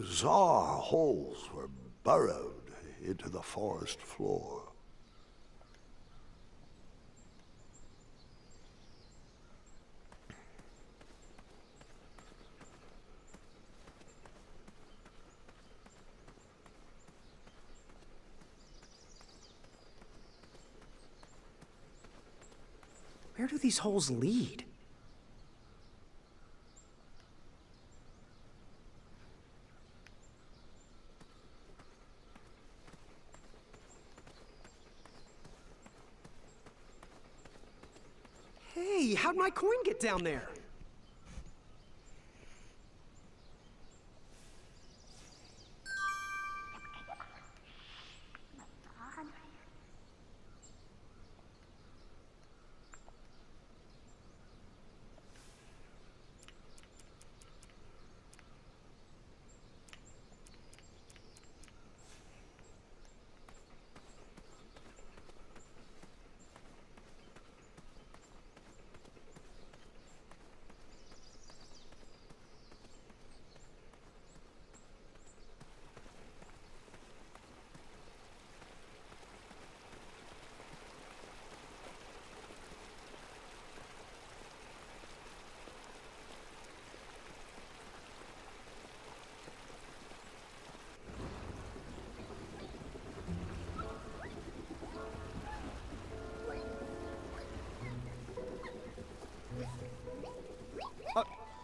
Bizarre holes were burrowed into the forest floor. Where do these holes lead? Hey, how'd my coin get down there?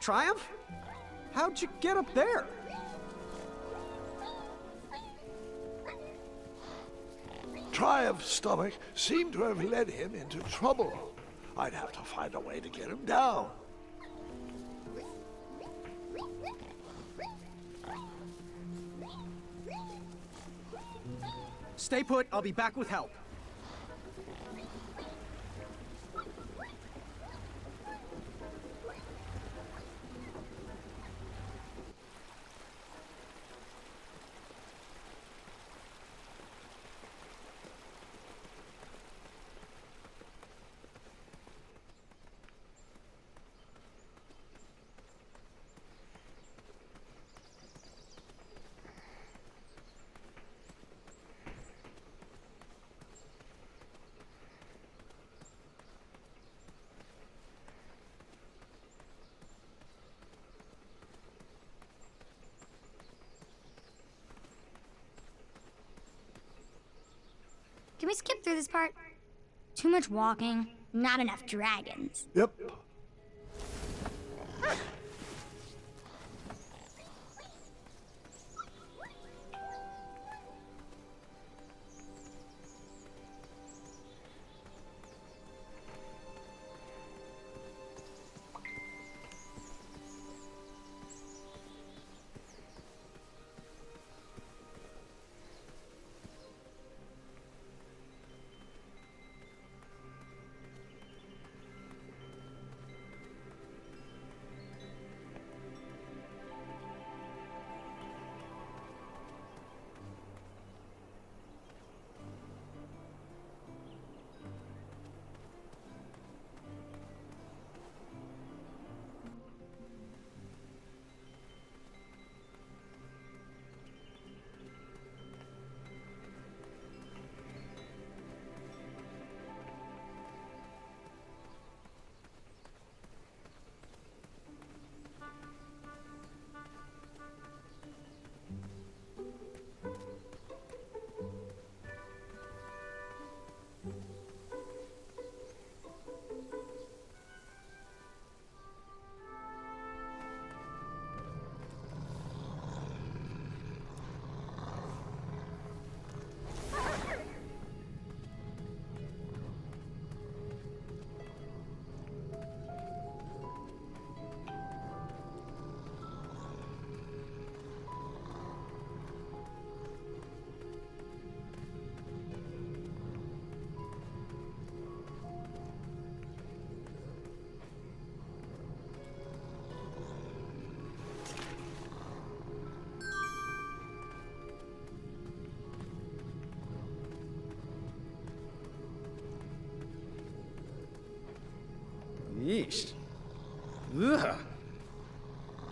Triumph? How'd you get up there? Triumph's stomach seemed to have led him into trouble. I'd have to find a way to get him down. Stay put, I'll be back with help. Can we skip through this part? Too much walking, not enough dragons. Yep. Yeesh. Ugh.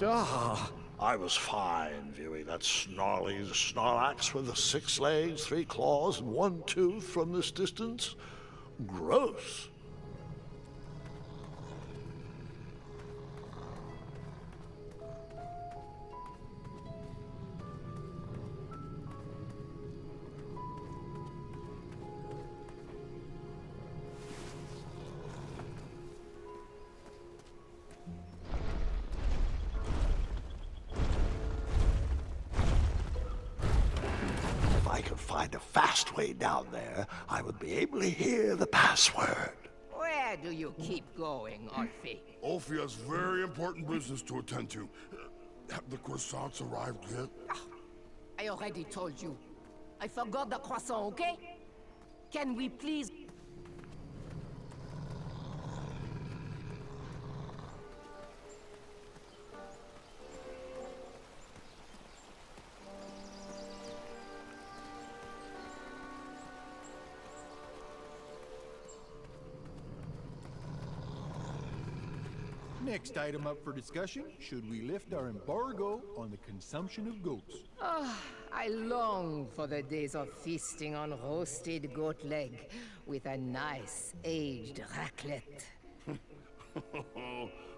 Ah. I was fine viewing that snarly Snorlax with the 6 legs, 3 claws, and 1 tooth from this distance. Gross. If I could find a fast way down there, I would be able to hear the password. Where do you keep going, Alfie? Ulfi has very important business to attend to. Have the croissants arrived yet? I already told you. I forgot the croissant, okay? Can we please... Next item up for discussion, should we lift our embargo on the consumption of goats? I long for the days of feasting on roasted goat leg with a nice aged raclette.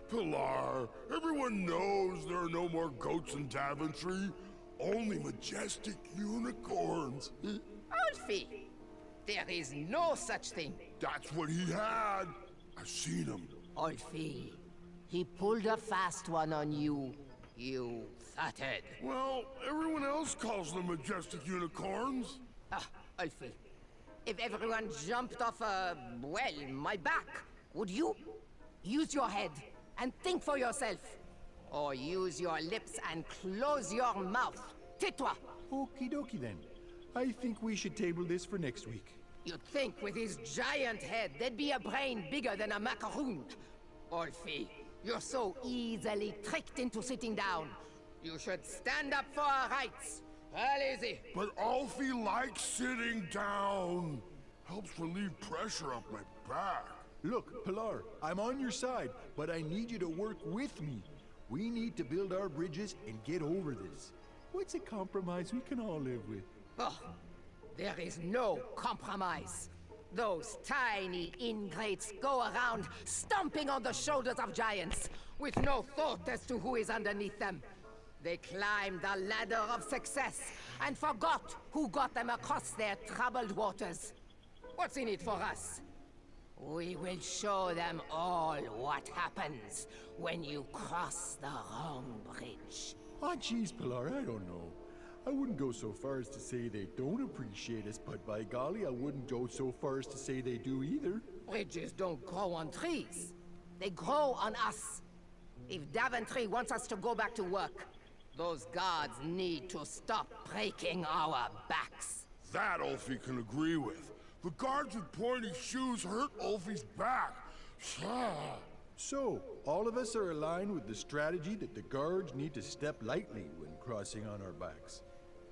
Pilar, everyone knows there are no more goats in Daventry. Only majestic unicorns. Alfie, there is no such thing. That's what he had. I've seen him. Alfie, he pulled a fast one on you, you fathead. Well, everyone else calls them majestic unicorns. Alfie, if everyone jumped off well, my back, would you? Use your head and think for yourself. Or use your lips and close your mouth. Tais-toi. Okie dokie then. I think we should table this for next week. You'd think with his giant head, there'd be a brain bigger than a macaroon. Alfie, you're so easily tricked into sitting down. You should stand up for our rights. Well, easy. But Alfie likes sitting down. Helps relieve pressure off my back. Look, Pilar, I'm on your side, but I need you to work with me. We need to build our bridges and get over this. What's a compromise we can all live with? Oh, there is no compromise. Those tiny ingrates go around stomping on the shoulders of giants with no thought as to who is underneath them. They climbed the ladder of success and forgot who got them across their troubled waters. What's in it for us? We will show them all what happens when you cross the wrong bridge. Oh, geez, Pilar, I don't know. I wouldn't go so far as to say they don't appreciate us, but by golly, I wouldn't go so far as to say they do either. Bridges don't grow on trees. They grow on us. If Daventry wants us to go back to work, those guards need to stop breaking our backs. That Ulfi can agree with. The guards with pointy shoes hurt Ulfi's back. So, all of us are aligned with the strategy that the guards need to step lightly when crossing on our backs.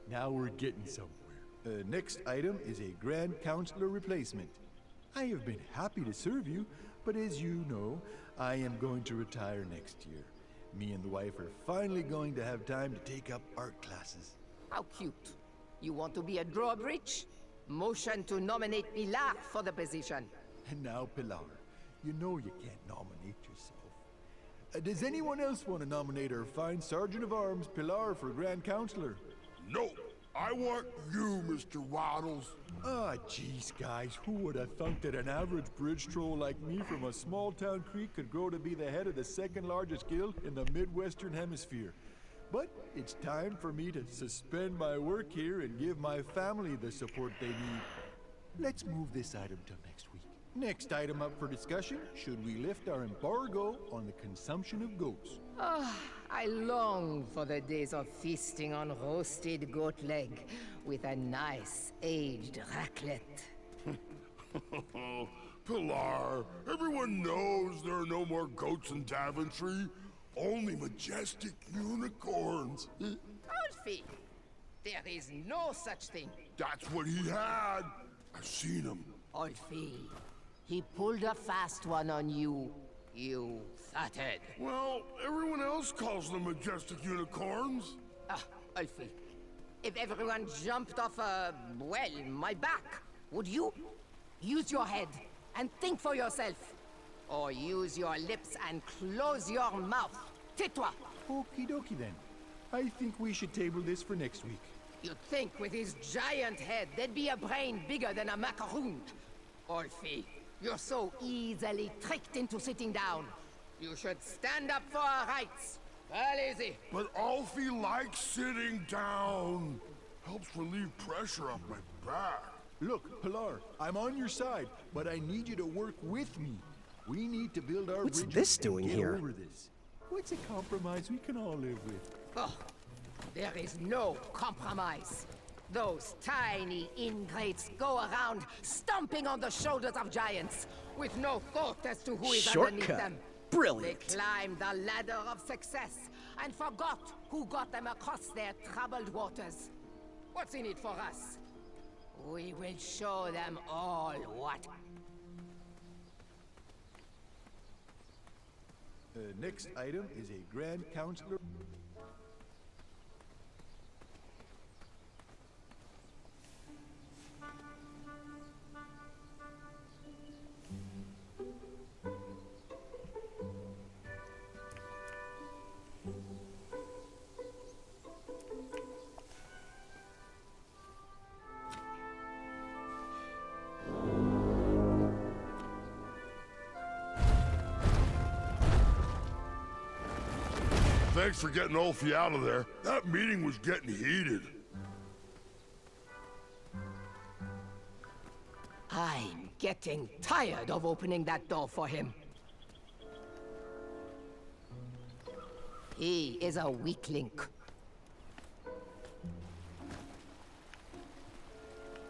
Now we're getting somewhere. Next item is a Grand Counselor replacement. I have been happy to serve you, but as you know, I am going to retire next year. Me and the wife are finally going to have time to take up art classes. How cute. You want to be a drawbridge? Motion to nominate Pilar for the position. And now, Pilar, you know you can't nominate yourself. Does anyone else want to nominate our fine Sergeant of Arms, Pilar, for Grand Counselor? No, I want you, Mr. Waddles. Ah, geez, guys, who would have thunk that an average bridge troll like me from a small-town creek could grow to be the head of the second-largest guild in the Midwestern Hemisphere? But it's time for me to suspend my work here and give my family the support they need. Let's move this item till next week. Next item up for discussion, should we lift our embargo on the consumption of goats? I long for the days of feasting on roasted goat leg with a nice aged raclette. Pilar, everyone knows there are no more goats in Daventry. Only majestic unicorns. Alfie, there is no such thing. That's what he had. I've seen him. Alfie, he pulled a fast one on you, You fathead. Well, everyone else calls them majestic unicorns. Ah, Ulfi. If everyone jumped off well, my back, would you? Use your head and think for yourself. Or use your lips and close your mouth. Tais-toi. Okie dokie then. I think we should table this for next week. You'd think with his giant head, there'd be a brain bigger than a macaroon. Ulfi, you're so easily tricked into sitting down. You should stand up for our rights. Well, easy. But Alfie likes sitting down. Helps relieve pressure off my back. Look, Pilar, I'm on your side, but I need you to work with me. We need to build our What's bridges this and doing get here? over this. What's a compromise we can all live with? Oh, there is no compromise. Those tiny ingrates go around stomping on the shoulders of giants with no thought as to who is underneath Shortcut. them. Brilliant. They climbed the ladder of success and forgot who got them across their troubled waters. What's in it for us? We will show them all what. Next item is a Grand Counselor. Thanks for getting Ulfie out of there. That meeting was getting heated. I'm getting tired of opening that door for him. He is a weak link.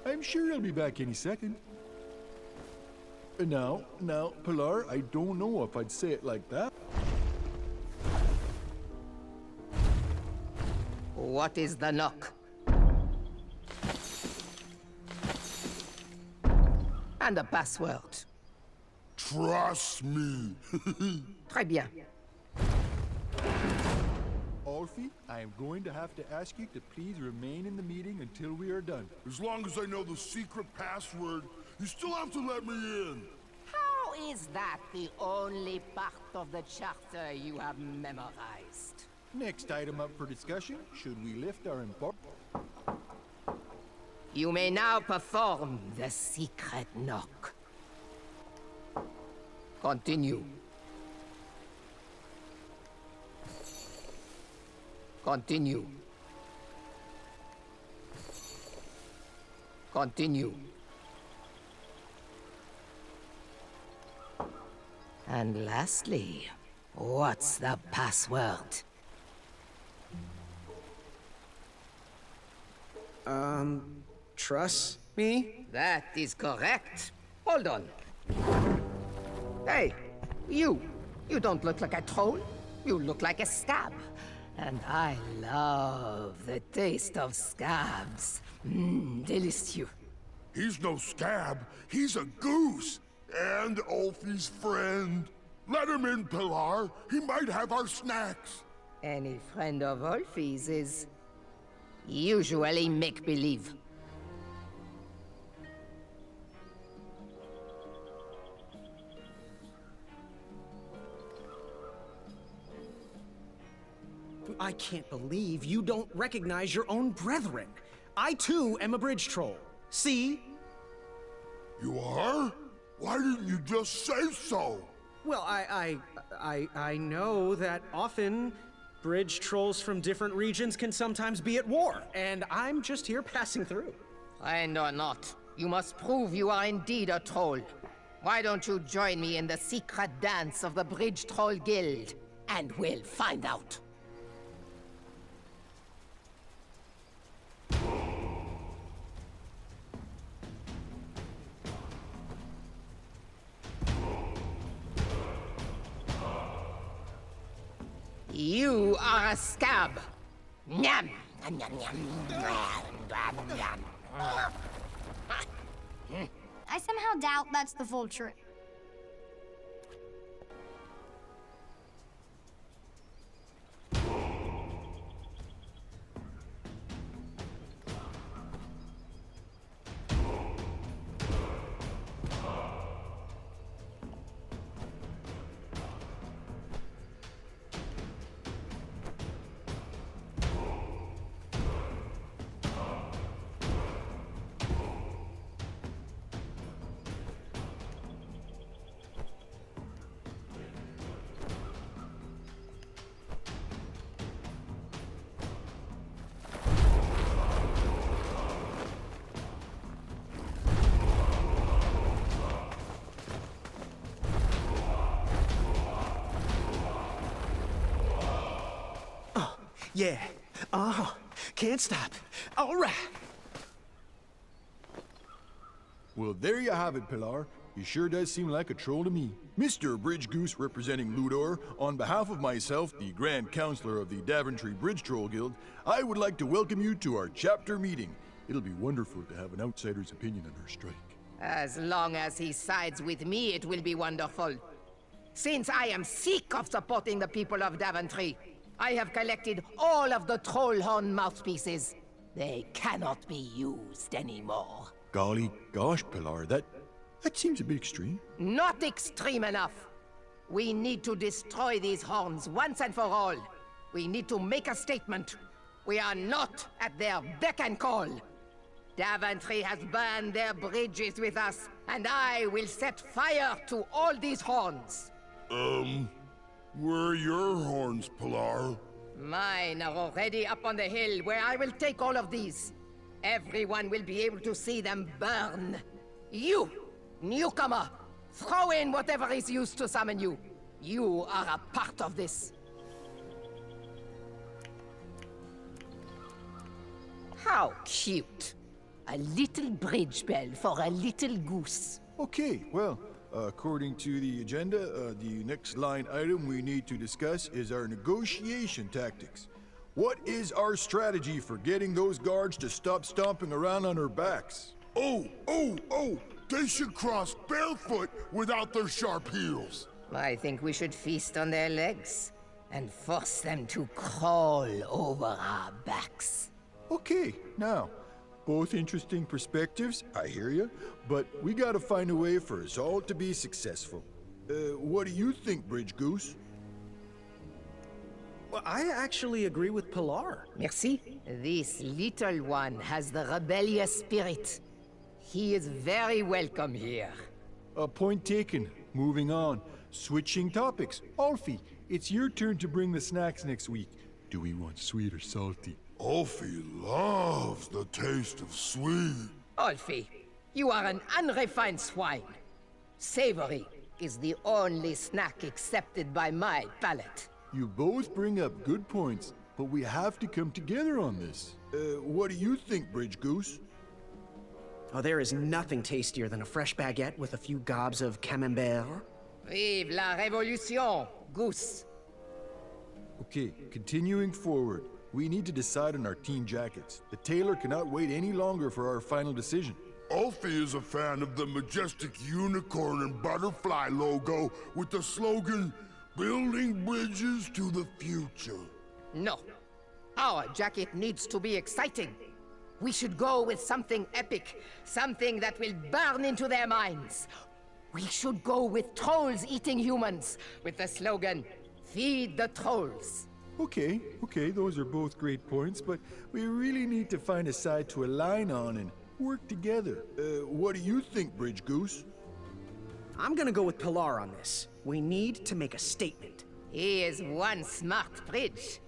I'm sure he'll be back any second. Now, Pilar, I don't know if I'd say it like that. What is the knock? And the password. Trust me. Très bien. Alfie, I am going to have to ask you to please remain in the meeting until we are done. As long as I know the secret password, you still have to let me in. How is that the only part of the charter you have memorized? Next item up for discussion, should we lift our You may now perform the secret knock. Continue. Continue. Continue. And lastly, what's the password? Trust me? That is correct. Hold on. Hey, you don't look like a troll. You look like a scab. And I love the taste of scabs. Delicious. He's no scab. He's a goose. And Ulfie's friend. Let him in, Pilar. He might have our snacks. Any friend of Ulfie's is usually make-believe. I can't believe you don't recognize your own brethren. I too am a bridge troll. See? You are? Why didn't you just say so? Well, I know that often bridge trolls from different regions can sometimes be at war, and I'm just here passing through. Friend or not, you must prove you are indeed a troll. Why don't you join me in the secret dance of the Bridge Troll Guild, and we'll find out. You are a scab. Nyam. Nyam, nyam, nyam. I somehow doubt that's the full truth. Yeah. Can't stop. All right. Well, there you have it, Pilar. He sure does seem like a troll to me. Mr. Bridge Goose, representing Ludor, on behalf of myself, the Grand Counselor of the Daventry Bridge Troll Guild, I would like to welcome you to our chapter meeting. It'll be wonderful to have an outsider's opinion on our strike. As long as he sides with me, it will be wonderful. Since I am sick of supporting the people of Daventry, I have collected all of the troll horn mouthpieces. They cannot be used anymore. Golly gosh, Pilar, that seems a bit extreme. Not extreme enough. We need to destroy these horns once and for all. We need to make a statement. We are not at their beck and call. Daventry has burned their bridges with us, and I will set fire to all these horns. Where are your horns, Pilar? Mine are already up on the hill where I will take all of these. Everyone will be able to see them burn. You, newcomer, throw in whatever is used to summon you. You are a part of this. How cute. A little bridge bell for a little goose. Okay, well, according to the agenda, the next line item we need to discuss is our negotiation tactics. What is our strategy for getting those guards to stop stomping around on our backs? Oh! They should cross barefoot without their sharp heels. I think we should feast on their legs and force them to crawl over our backs. Okay, now, both interesting perspectives, I hear you, but we gotta find a way for us all to be successful. What do you think, Bridge Goose? Well, I actually agree with Pilar. Merci. This little one has the rebellious spirit. He is very welcome here. Point taken. Moving on. Switching topics. Alfie, it's your turn to bring the snacks next week. Do we want sweet or salty? Alfie loves the taste of sweet. Alfie, you are an unrefined swine. Savory is the only snack accepted by my palate. You both bring up good points, but we have to come together on this. What do you think, Bridge Goose? Oh, there is nothing tastier than a fresh baguette with a few gobs of camembert. Vive la révolution, Goose. Okay, continuing forward. We need to decide on our team jackets. The tailor cannot wait any longer for our final decision. Alfie is a fan of the majestic unicorn and butterfly logo with the slogan, "Building bridges to the future." No. Our jacket needs to be exciting. We should go with something epic, something that will burn into their minds. We should go with trolls eating humans, with the slogan, "Feed the trolls." Okay, those are both great points, but we really need to find a side to align on and work together. What do you think, Bridge Goose? I'm gonna go with Pilar on this. We need to make a statement. He is one smart bridge.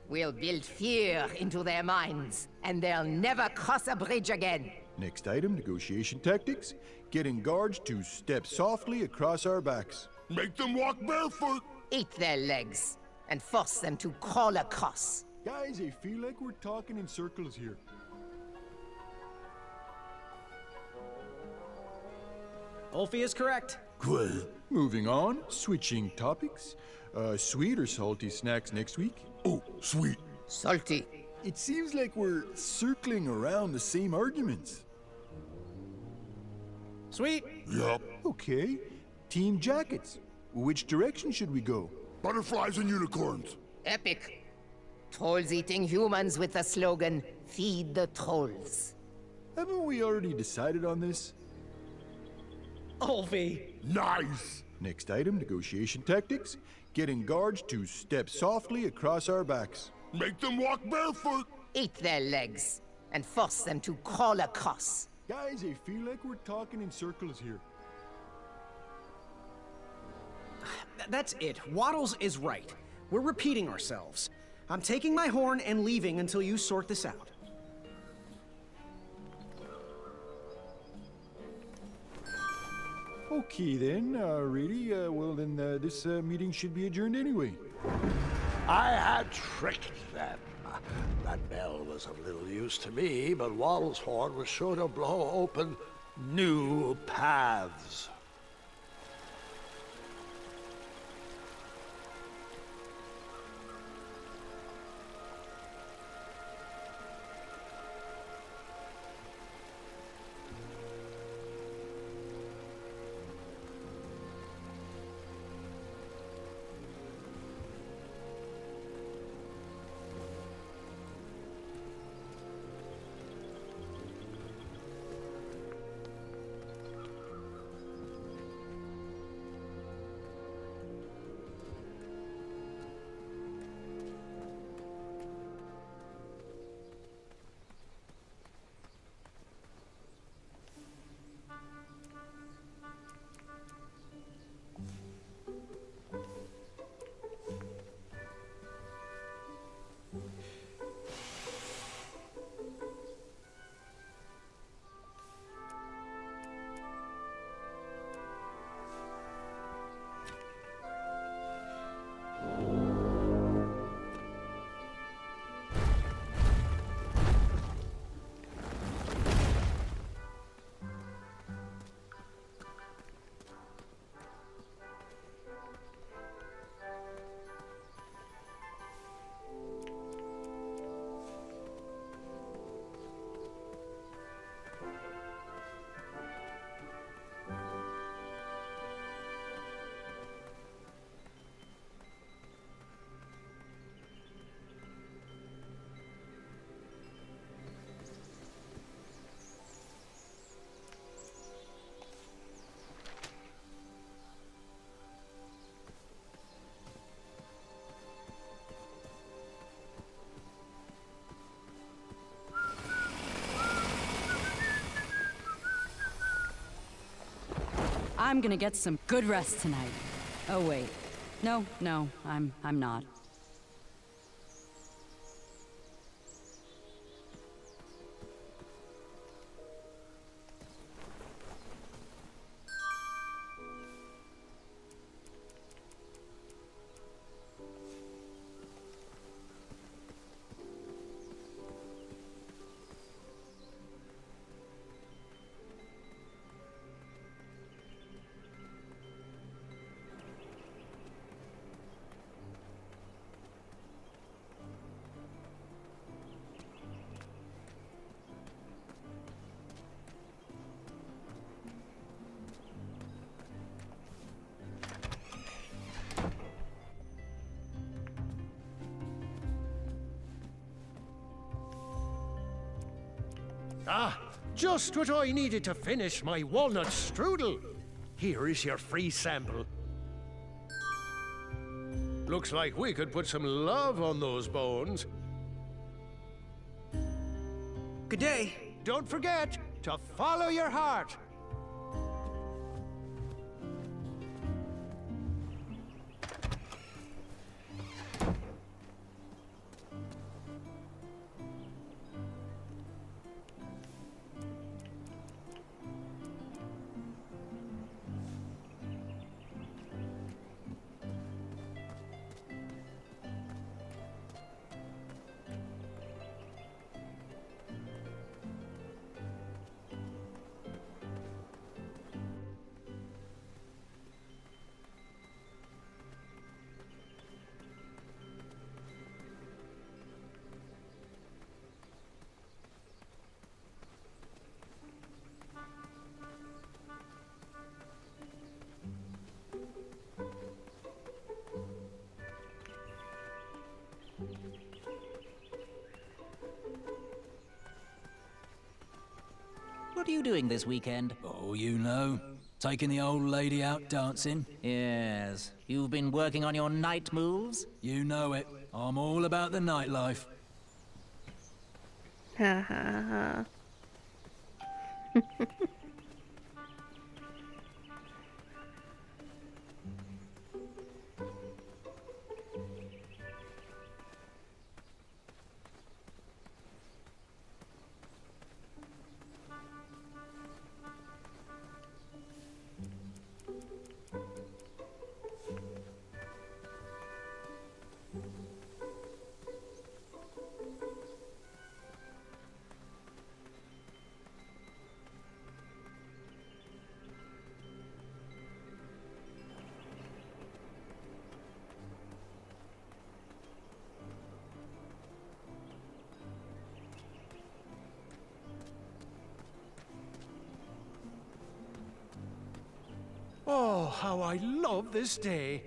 We'll build fear into their minds, and they'll never cross a bridge again. Next item, negotiation tactics. Getting guards to step softly across our backs. Make them walk barefoot. Eat their legs, and force them to crawl across. Guys, I feel like we're talking in circles here. Ulfi is correct. Great. Moving on, switching topics. Sweet or salty snacks next week? Oh, sweet. Salty. It seems like we're circling around the same arguments. Sweet. Yup. Okay, team jackets. Which direction should we go? Butterflies and unicorns. Epic. Trolls eating humans with the slogan, "Feed the trolls." Haven't we already decided on this? Ulfi. Nice. Next item, negotiation tactics. Getting guards to step softly across our backs. Make them walk barefoot. Eat their legs, and force them to crawl across. Guys, I feel like we're talking in circles here. That's it. Waddles is right. We're repeating ourselves. I'm taking my horn and leaving until you sort this out. Okay then, really? Well then, this meeting should be adjourned anyway. I had tricked them. That bell was of little use to me, but Waddle's horn was sure to blow open new paths. I'm gonna get some good rest tonight. Oh wait. No, I'm not. Ah, just what I needed to finish my walnut strudel. Here is your free sample. Looks like we could put some love on those bones. Good day. Don't forget to follow your heart. What are you doing this weekend? Oh, you know. Taking the old lady out dancing. Yes. You've been working on your night moves? You know it. I'm all about the nightlife. Ha ha ha. how I love this day.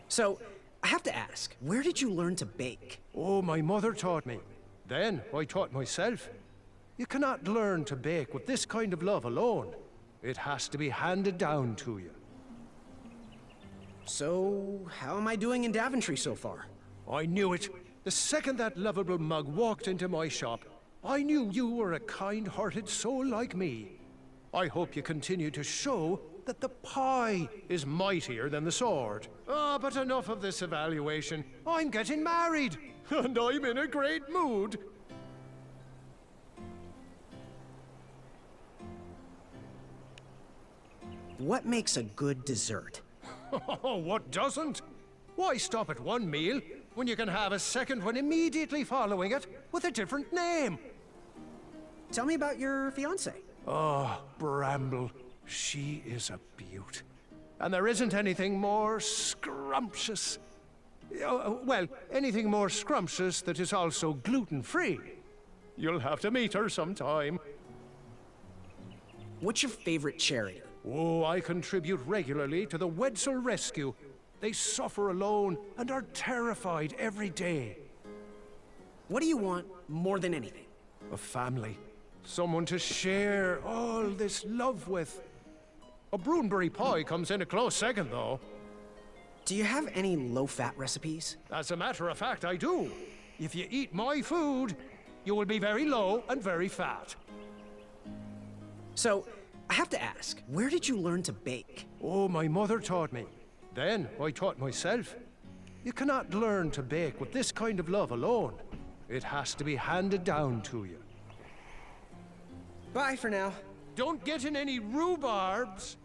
So, I have to ask, where did you learn to bake? Oh, my mother taught me. Then I taught myself. You cannot learn to bake with this kind of love alone. It has to be handed down to you. So, how am I doing in Daventry so far? I knew it. The second that lovable mug walked into my shop, I knew you were a kind-hearted soul like me. I hope you continue to show that the pie is mightier than the sword. Ah, but enough of this evaluation. I'm getting married, and I'm in a great mood. What makes a good dessert? What doesn't? Why stop at one meal when you can have a second one immediately following it with a different name? Tell me about your fiancée. Oh, Bramble. She is a beaut. And there isn't anything more scrumptious. Well, anything more scrumptious that is also gluten-free. You'll have to meet her sometime. What's your favorite charity? Oh, I contribute regularly to the Wetzel Rescue. They suffer alone and are terrified every day. What do you want more than anything? A family. Someone to share all this love with. A Broonberry pie comes in a close second, though. Do you have any low-fat recipes? As a matter of fact, I do. If you eat my food, you will be very low and very fat. So, I have to ask, where did you learn to bake? Oh, my mother taught me. Then I taught myself. You cannot learn to bake with this kind of love alone. It has to be handed down to you. Bye for now. Don't get in any rhubarbs.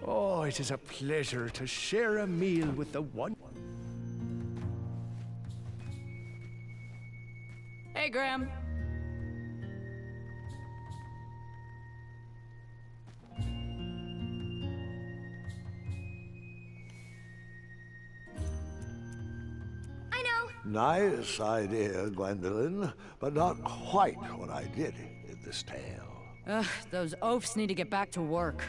Oh, it is a pleasure to share a meal with the one. Hey, Graham. I know. Nice idea, Gwendolyn, but not quite what I did in this tale. Ugh, those oafs need to get back to work.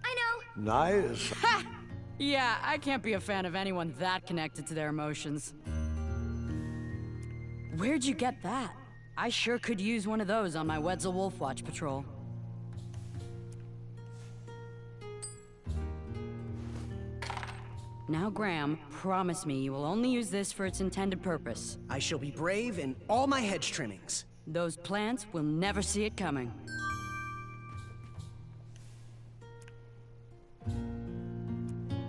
I know. Nice. Ha! Yeah, I can't be a fan of anyone that connected to their emotions. Where'd you get that? I sure could use one of those on my Wetzel Wolfwatch patrol. Now, Graham, promise me you will only use this for its intended purpose. I shall be brave in all my hedge trimmings. Those plants will never see it coming.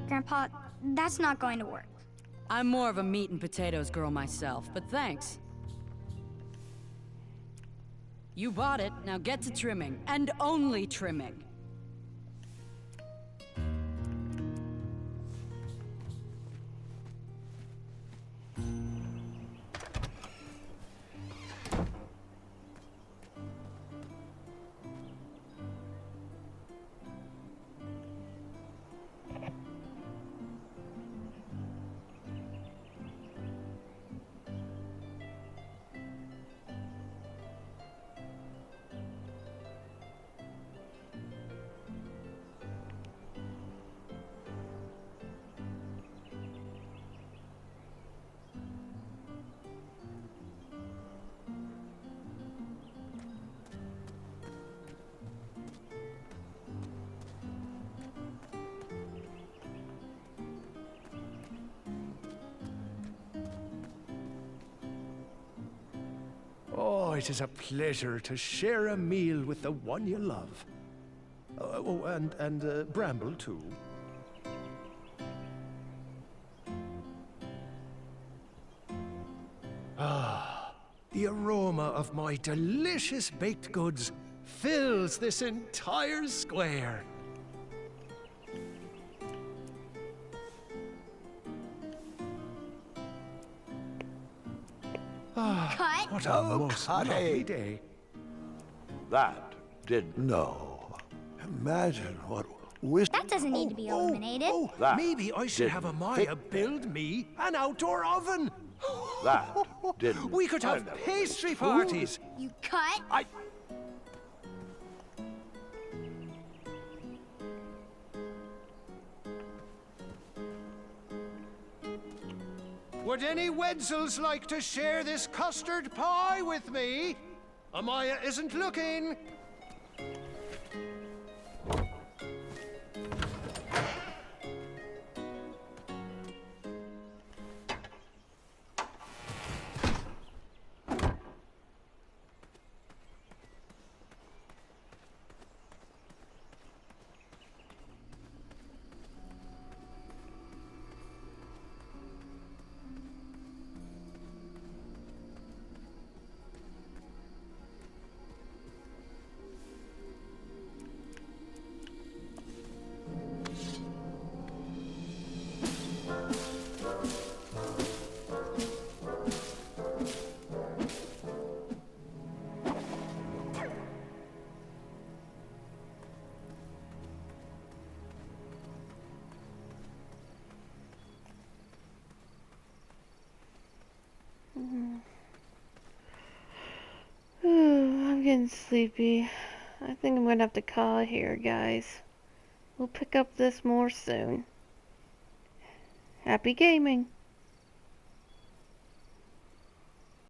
Grandpa, that's not going to work. I'm more of a meat and potatoes girl myself, but thanks. You bought it, now get to trimming, and only trimming. Oh, it is a pleasure to share a meal with the one you love. Oh, and Bramble, too. Ah, the aroma of my delicious baked goods fills this entire square. Cut. What a most lovely day. That didn't know. Imagine what That doesn't need to be illuminated. That Maybe I should have Amaya build me an outdoor oven. That didn't. We could have pastry parties. You cut? Would any Wedsels like to share this custard pie with me? Amaya isn't looking. I'm getting sleepy. I think I'm gonna have to call it here, guys. We'll pick up this more soon. Happy gaming!